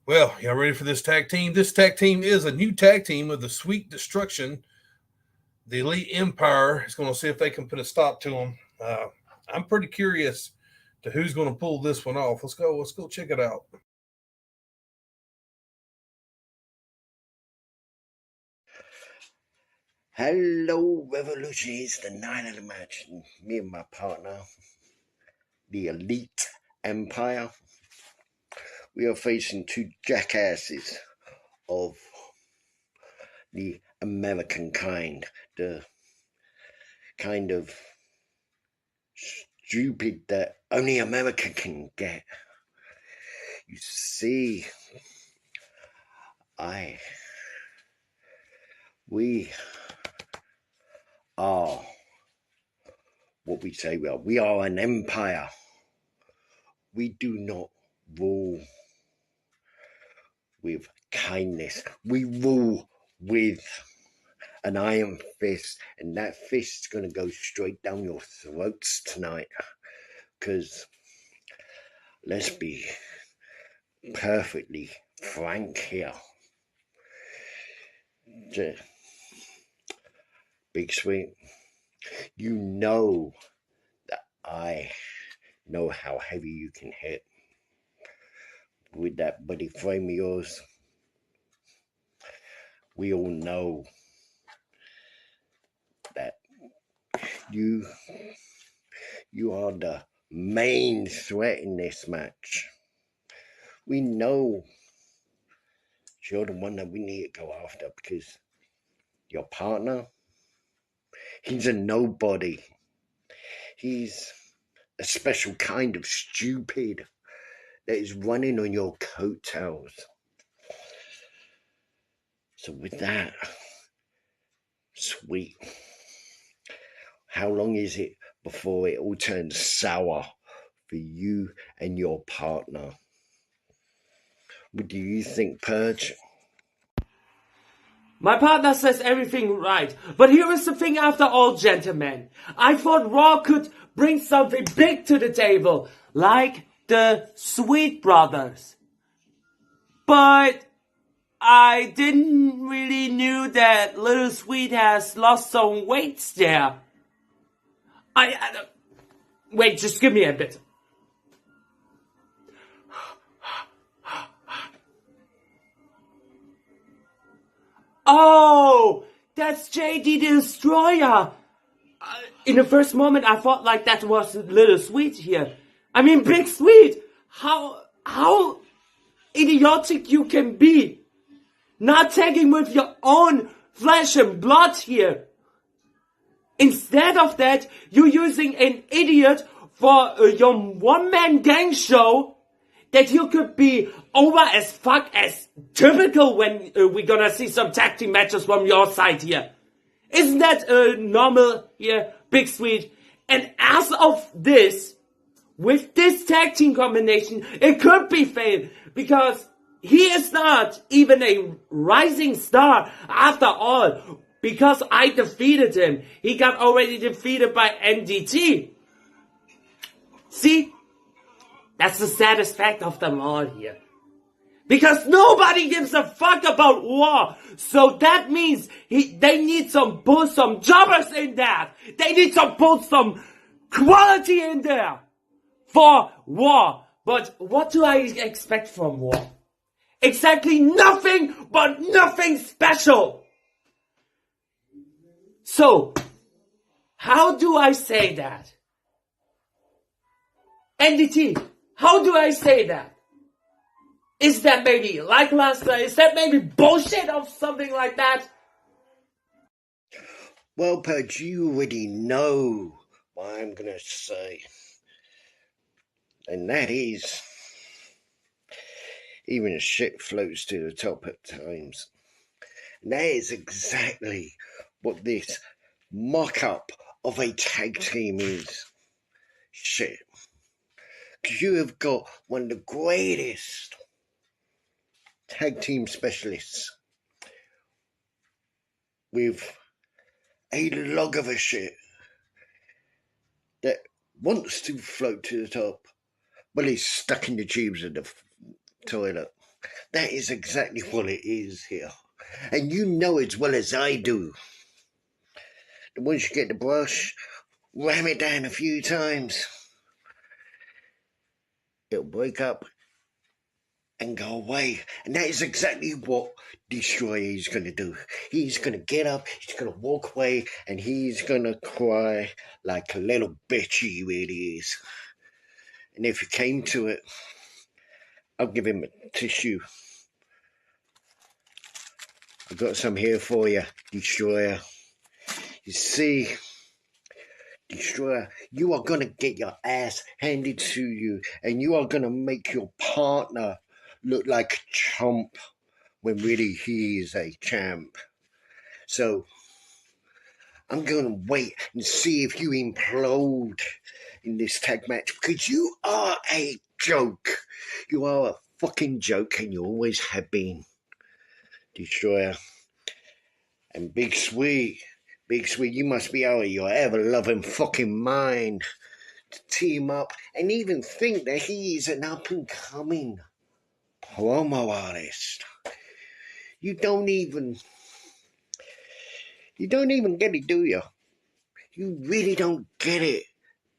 S2: Well, y'all ready for this tag team? This tag team is a new tag team of the Sweet Destruction. The Elite Empire is going to see if they can put a stop to them. I'm pretty curious to who's going to pull this one off. Let's go check it out.
S4: Hello, Revolution. It's the night of the match. Me and my partner, the Elite Empire, we are facing two jackasses of the American kind, the kind of stupid that only America can get. You see, we are what we say we are. We are an empire. We do not rule with kindness. We rule with an iron fist, and that fist is going to go straight down your throats tonight. Because let's be perfectly frank here. Big Sweet, you know that I know how heavy you can hit with that body frame of yours. We all know that you are the main threat in this match. We know you're the one that we need to go after, because your partner, he's a nobody. He's a special kind of stupid that is running on your coattails. So with that, Sweet, how long is it before it all turns sour for you and your partner? What do you think, Purge?
S13: My partner says everything right, but here is the thing after all, gentlemen. I thought Raw could bring something big to the table, like the Sweet Brothers. But I didn't really knew that Little Sweet has lost some weight there. Wait, just give me a bit. Oh, that's JD the Destroyer. In the first moment, I thought like that was Little Sweet here. I mean, Big Sweet. How idiotic you can be. Not tagging with your own flesh and blood here. Instead of that, you're using an idiot for your one-man gang show that you could be over as fuck as typical when we're gonna see some tag team matches from your side here. Isn't that normal here, Big Sweet? And as of this, with this tag team combination, it could be failed, because he is not even a rising star after all, because I defeated him. He got already defeated by NDT. See? That's the saddest fact of them all here. Because nobody gives a fuck about War. So that means they need some jobbers in there. They need some quality in there for War. But what do I expect from War? Exactly nothing, but nothing special. So, how do I say that? NDT, how do I say that? Is that maybe lackluster? Is that maybe bullshit or something like that?
S4: Well, Pudge, you already know what I'm going to say. And that is, even shit floats to the top at times. And that is exactly what this mock-up of a tag team is. Shit. Because you have got one of the greatest tag team specialists with a log of a shit that wants to float to the top, but he's stuck in the tubes of the toilet. That is exactly what it is here. And you know as well as I do that once you get the brush, ram it down a few times, it'll break up and go away. And that is exactly what Destroyer is going to do. He's going to get up, he's going to walk away, and he's going to cry like a little bitch he really is. And if it came to it, I'll give him a tissue. I've got some here for you, Destroyer. You see, Destroyer, you are going to get your ass handed to you, and you are going to make your partner look like a chump when really he is a champ. So, I'm going to wait and see if you implode in this tag match, because you are a joke. You are a fucking joke, and you always have been, Destroyer. And Big Sweet, you must be out of your ever-loving fucking mind to team up and even think that he is an up-and-coming promo artist. You don't even get it, do you? You really don't get it,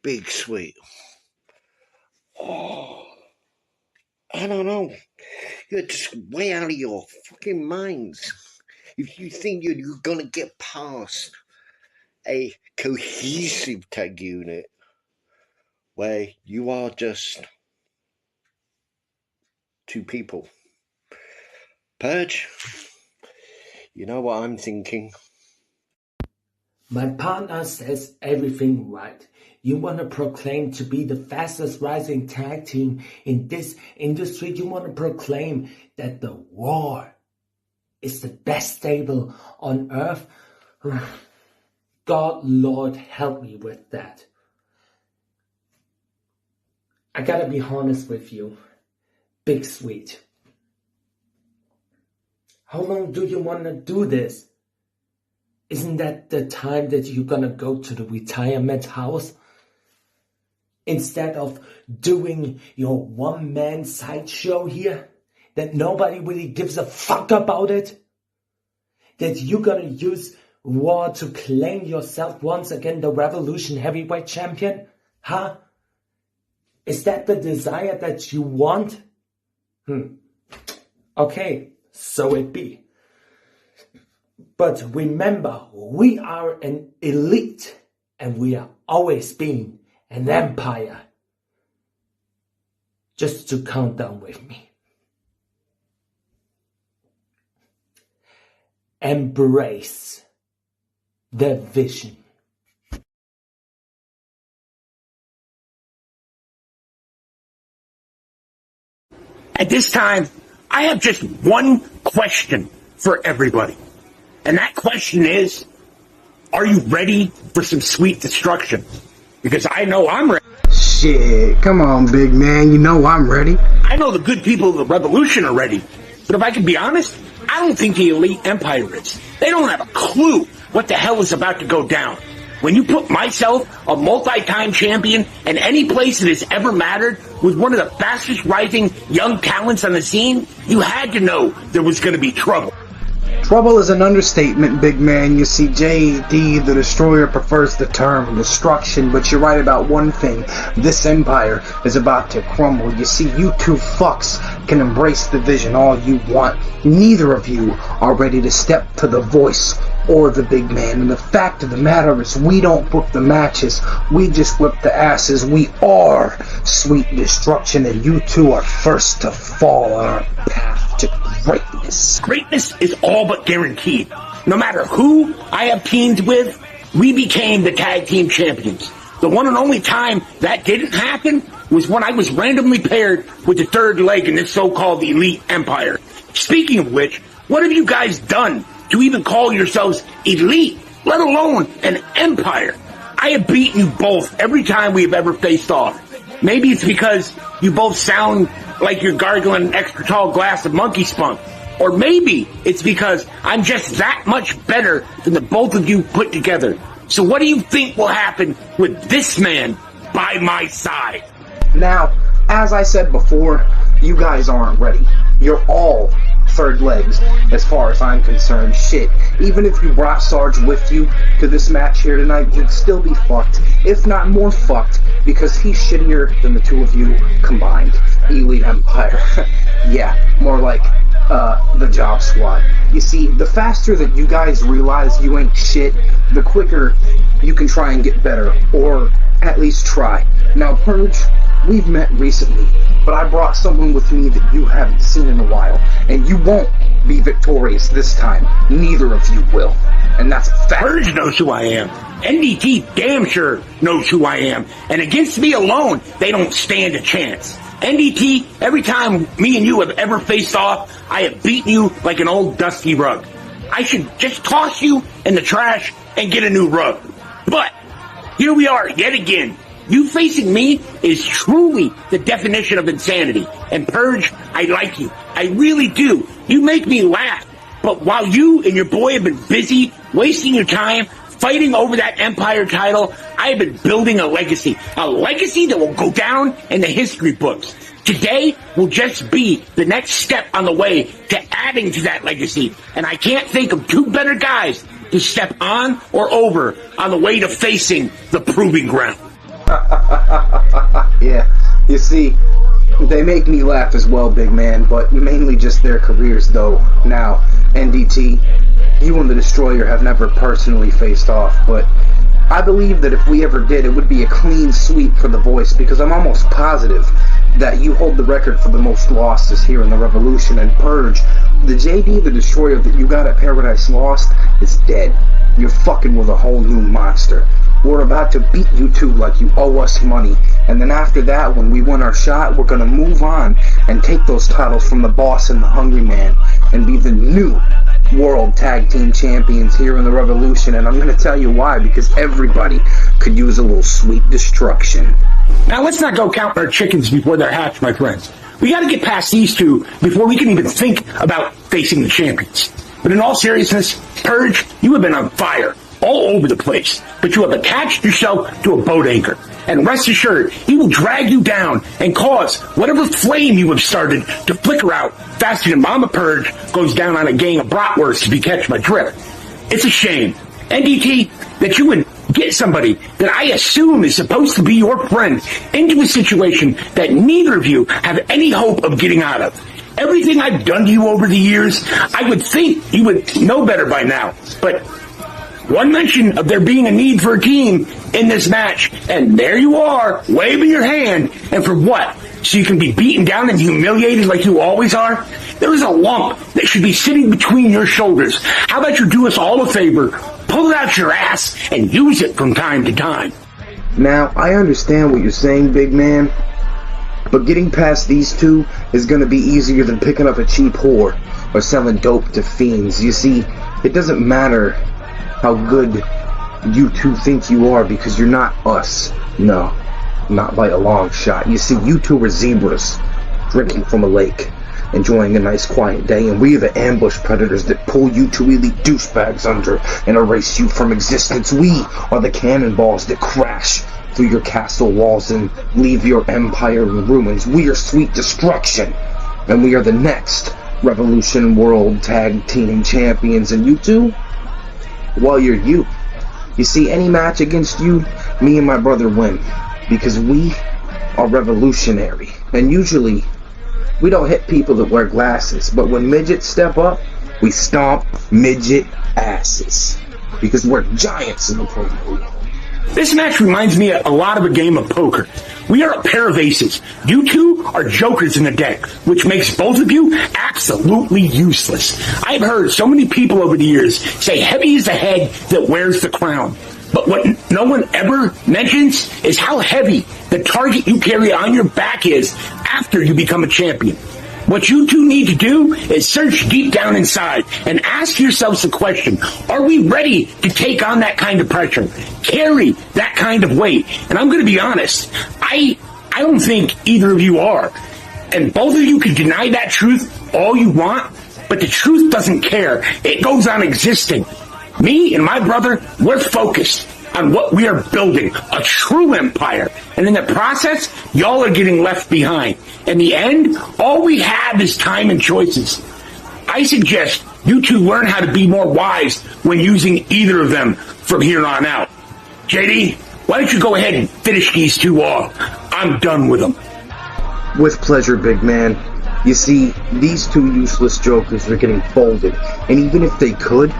S4: Big Sweet. Oh, I don't know. You're just way out of your fucking minds if you think you're gonna get past a cohesive tag unit where you are just two people. Purge, you know what I'm thinking?
S13: My partner says everything right. You want to proclaim to be the fastest rising tag team in this industry. You want to proclaim that the War is the best stable on earth. God, Lord, help me with that. I gotta be honest with you, Big Sweet. How long do you want to do this? Isn't that the time that you're gonna go to the retirement house? Instead of doing your one-man sideshow here, that nobody really gives a fuck about it? That you're gonna use War to claim yourself once again the Revolution Heavyweight Champion? Huh? Is that the desire that you want? Okay, so it be. But remember, we are an elite, and we are always been an empire. Just to count down with me. Embrace the vision.
S14: At this time, I have just one question for everybody. And that question is, are you ready for some sweet destruction? Because I know I'm ready.
S15: Shit, come on, big man. You know I'm ready.
S14: I know the good people of the Revolution are ready. But if I can be honest, I don't think the Elite Empire is. They don't have a clue what the hell is about to go down. When you put myself, a multi-time champion, and any place that has ever mattered, with one of the fastest rising young talents on the scene, you had to know there was going to be trouble.
S15: Trouble is an understatement, big man. You see, JD the Destroyer prefers the term destruction, but you're right about one thing. This empire is about to crumble. You see, you two fucks can embrace the vision all you want. Neither of you are ready to step to the voice or the big man. And the fact of the matter is, we don't book the matches. We just whip the asses. We are Sweet Destruction, and you two are first to fall on our path to greatness.
S14: Greatness is all but guaranteed. No matter who I have teamed with, we became the tag team champions. The one and only time that didn't happen was when I was randomly paired with the third leg in this so-called elite empire. Speaking of which, what have you guys done to even call yourselves elite, let alone an empire? I have beaten you both every time we have ever faced off. Maybe it's because you both sound like you're gargling an extra tall glass of monkey spunk. Or maybe it's because I'm just that much better than the both of you put together. So what do you think will happen with this man by my side?
S15: Now, as I said before, you guys aren't ready. You're all third legs, as far as I'm concerned. Shit, even if you brought Sarge with you to this match here tonight, you'd still be fucked, if not more fucked, because he's shittier than the two of you combined. Elite Empire. Yeah, more like the Job Squad. You see, the faster that you guys realize you ain't shit, the quicker you can try and get better, or at least try. Now, Purge, we've met recently, but I brought someone with me that you haven't seen in a while, and you won't be victorious this time. Neither of you will. And that's a fact.
S14: Purge knows who I am. NDT damn sure knows who I am. And against me alone, they don't stand a chance. NDT, every time me and you have ever faced off, I have beaten you like an old dusty rug. I should just toss you in the trash and get a new rug. But here we are yet again. You facing me is truly the definition of insanity. And Purge, I like you. I really do. You make me laugh. But while you and your boy have been busy wasting your time fighting over that Empire title, I have been building a legacy that will go down in the history books. Today will just be the next step on the way to adding to that legacy. And I can't think of two better guys to step on or over on the way to facing the proving ground.
S15: Yeah, you see, they make me laugh as well, big man, but mainly just their careers, though. Now, NDT, you and the Destroyer have never personally faced off, but I believe that if we ever did, it would be a clean sweep for the voice, because I'm almost positive that you hold the record for the most losses here in the Revolution. And Purge, the JD the Destroyer that you got at Paradise Lost is dead. You're fucking with a whole new monster. We're about to beat you two like you owe us money. And then after that, when we win our shot, we're going to move on and take those titles from the Boss and the Hungry Man and be the new World Tag Team Champions here in the Revolution. And I'm going to tell you why, because everybody could use a little sweet destruction.
S14: Now let's not go count our chickens before they're hatched, my friends. We got to get past these two before we can even think about facing the champions. But in all seriousness, Purge, you have been on fire all over the place, but you have attached yourself to a boat anchor. And rest assured, he will drag you down and cause whatever flame you have started to flicker out faster than Mama Purge goes down on a gang of bratwursts, if you catch my drift. It's a shame, NDT, that you would get somebody that I assume is supposed to be your friend into a situation that neither of you have any hope of getting out of. Everything I've done to you over the years, I would think you would know better by now, but one mention of there being a need for a team in this match, and there you are, waving your hand, and for what? So you can be beaten down and humiliated like you always are? There is a lump that should be sitting between your shoulders. How about you do us all a favor, pull it out your ass, and use it from time to time?
S15: Now, I understand what you're saying, big man, but getting past these two is going to be easier than picking up a cheap whore or selling dope to fiends. You see, it doesn't matter how good you two think you are, because you're not us. No, not by a long shot. You see, you two are zebras drinking from a lake, enjoying a nice quiet day, and we are the ambush predators that pull you two elite douchebags under and erase you from existence. We are the cannonballs that crash through your castle walls and leave your empire in ruins. We are Sweet Destruction, and we are the next Revolution World Tag Team Champions, and you two, well, you're you. You see, any match against you, me and my brother win, because we are revolutionary. And usually, we don't hit people that wear glasses, but when midgets step up, we stomp midget asses, because we're giants in the pro world.
S14: This match reminds me a lot of a game of poker. We are a pair of aces. You two are jokers in the deck, which makes both of you absolutely useless. I've heard so many people over the years say heavy is the head that wears the crown. But what no one ever mentions is how heavy the target you carry on your back is after you become a champion. What you two need to do is search deep down inside and ask yourselves the question, are we ready to take on that kind of pressure, carry that kind of weight? And I'm going to be honest, I don't think either of you are. And both of you can deny that truth all you want, but the truth doesn't care. It goes on existing. Me and my brother, we're focused on what we are building, a true empire. And in the process, y'all are getting left behind. In the end, all we have is time and choices. I suggest you two learn how to be more wise when using either of them from here on out. JD, why don't you go ahead and finish these two off? I'm done with them.
S15: With pleasure, big man. You see, these two useless jokers are getting folded. And even if they could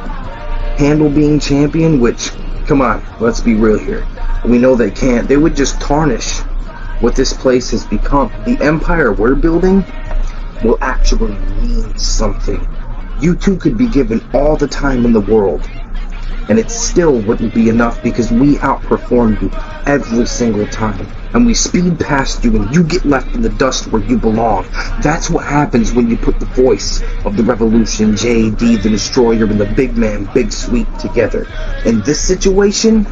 S15: handle being champion, which, come on, let's be real here, we know they can't, they would just tarnish what this place has become. The empire we're building will actually mean something. You two could be given all the time in the world, and it still wouldn't be enough, because we outperform you every single time. And we speed past you, and you get left in the dust where you belong. That's what happens when you put the voice of the revolution, JD the Destroyer, and the big man, Big Sweet, together. In this situation,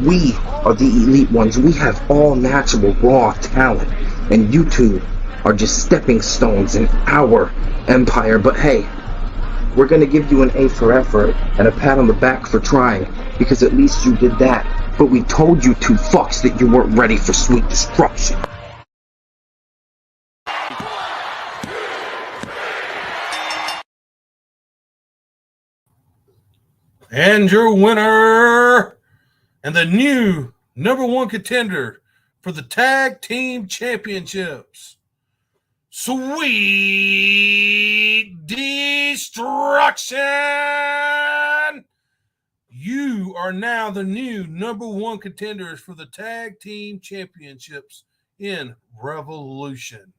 S15: we are the elite ones. We have all natural, raw talent. And you two are just stepping stones in our empire. But hey, we're going to give you an A for effort and a pat on the back for trying, because at least you did that. But we told you two fucks that you weren't ready for sweet destruction.
S2: And your winner, and the new #1 contender for the Tag Team Championships, Sweet Destruction. You are now the new #1 contenders for the Tag Team Championships in Revolution.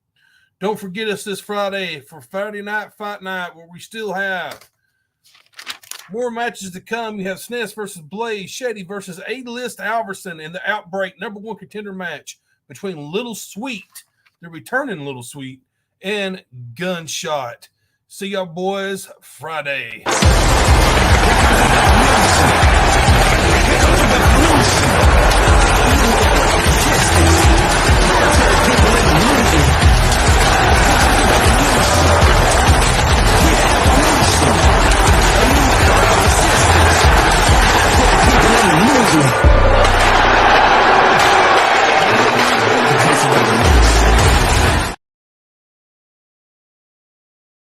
S2: Don't forget us this Friday for Friday Night Fight Night, where we still have more matches to come. You have SNES versus Blaze, Shady versus A-List Alverson in the Outbreak #1 contender match between Little Sweet, the returning Little Sweet, and Gunshot. See y'all boys Friday.